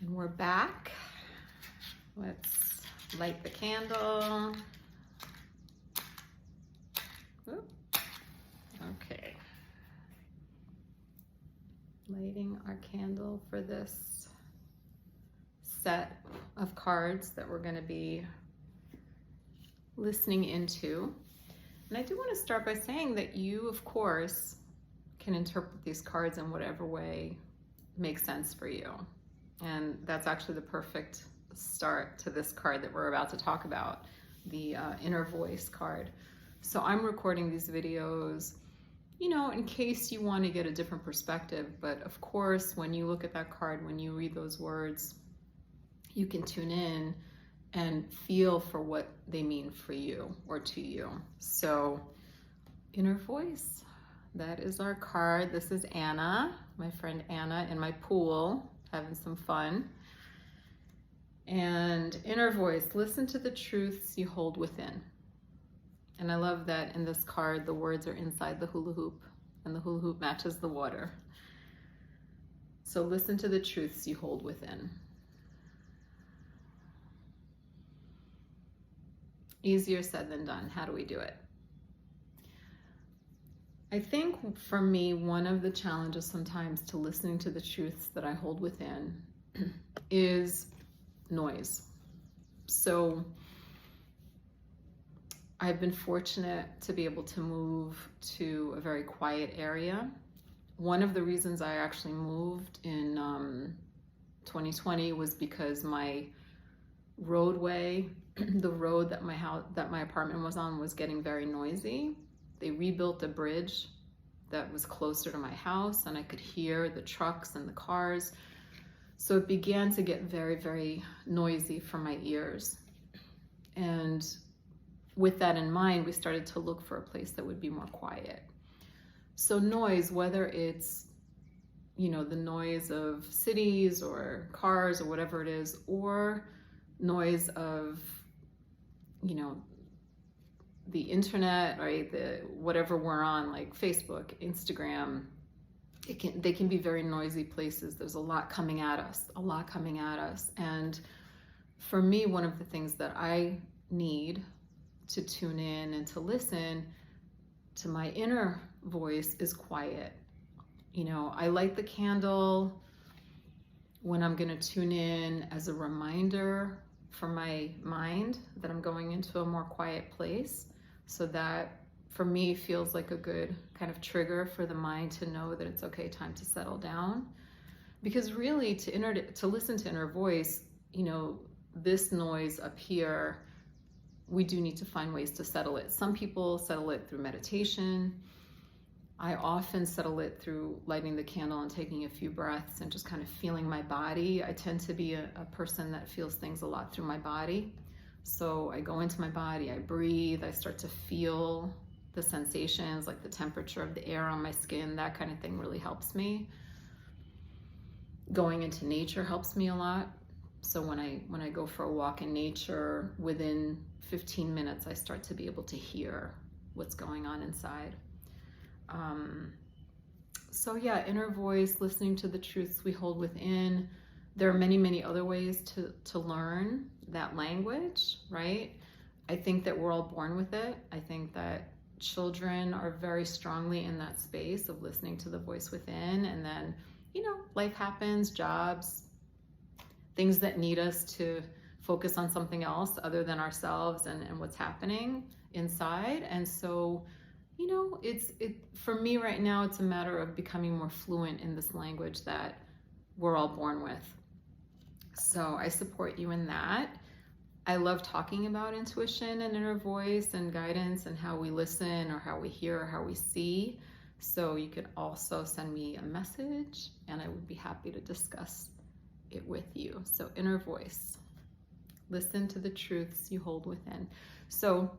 And we're back. Let's light the candle. Oop. Okay. Lighting our candle for this set of cards that we're going to be listening into. And I do want to start by saying that you, of course, can interpret these cards in whatever way makes sense for you. And that's actually the perfect start to this card that we're about to talk about, the inner voice card. So I'm recording these videos, you know, in case you want to get a different perspective. But of course, when you look at that card, when you read those words, you can tune in and feel for what they mean for you or to you. So inner voice, that is our card. This is Anna, my friend Anna, in my pool, having some fun. And inner voice, listen to the truths you hold within. And I love that in this card, the words are inside the hula hoop, and the hula hoop matches the water. So listen to the truths you hold within. Easier said than done. How do we do it? I think for me, one of the challenges sometimes to listening to the truths that I hold within is noise. So I've been fortunate to be able to move to a very quiet area. One of the reasons I actually moved in 2020 was because my roadway, the road that my apartment was on, was getting very noisy. They rebuilt a bridge that was closer to my house, and I could hear the trucks and the cars. So it began to get very, very noisy for my ears. And with that in mind, we started to look for a place that would be more quiet. So noise, whether it's, you know, the noise of cities or cars or whatever it is, or noise of, you know, the internet, right? Whatever we're on, like Facebook, Instagram, they can be very noisy places. There's a lot coming at us. And for me, one of the things that I need to tune in and to listen to my inner voice is quiet. You know, I light the candle when I'm going to tune in as a reminder for my mind that I'm going into a more quiet place. So that for me feels like a good kind of trigger for the mind to know that it's okay, time to settle down. Because really to listen to inner voice, you know, this noise up here, we do need to find ways to settle it. Some people settle it through meditation. I often settle it through lighting the candle and taking a few breaths and just kind of feeling my body. I tend to be a person that feels things a lot through my body. So I go into my body, I breathe, I start to feel the sensations, like the temperature of the air on my skin, that kind of thing really helps me. Going into nature helps me a lot. So when I go for a walk in nature, within 15 minutes, I start to be able to hear what's going on inside. So yeah, inner voice, listening to the truths we hold within. There are many, many other ways to learn that language, right? I think that we're all born with it. I think that children are very strongly in that space of listening to the voice within. And then, you know, life happens, jobs, things that need us to focus on something else other than ourselves and what's happening inside. And so, you know, for me right now, it's a matter of becoming more fluent in this language that we're all born with. So I support you in that. I love talking about intuition and inner voice and guidance and how we listen or how we hear or how we see. So you could also send me a message and I would be happy to discuss it with you. So inner voice, listen to the truths you hold within. So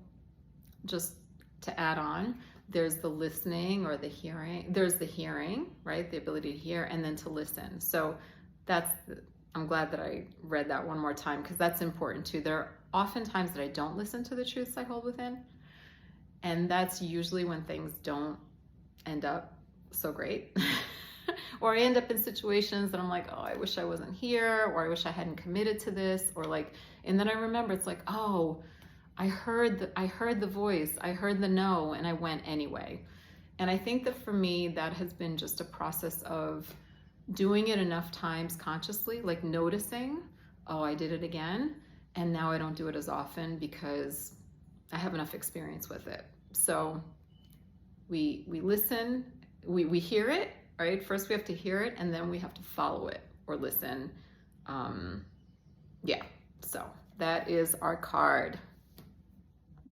just to add on, there's the listening or the hearing. There's the hearing, right? The ability to hear and then to listen. So I'm glad that I read that one more time because that's important too. There are often times that I don't listen to the truths I hold within. And that's usually when things don't end up so great. Or I end up in situations that I'm like, oh, I wish I wasn't here, or I wish I hadn't committed to this, or like, and then I remember it's like, oh, I heard the voice, I heard the no, and I went anyway. And I think that for me, that has been just a process of doing it enough times consciously, like noticing, oh, I did it again, and now I don't do it as often because I have enough experience with it. So we listen, we hear it, right? First we have to hear it, and then we have to follow it or listen. Yeah, so that is our card.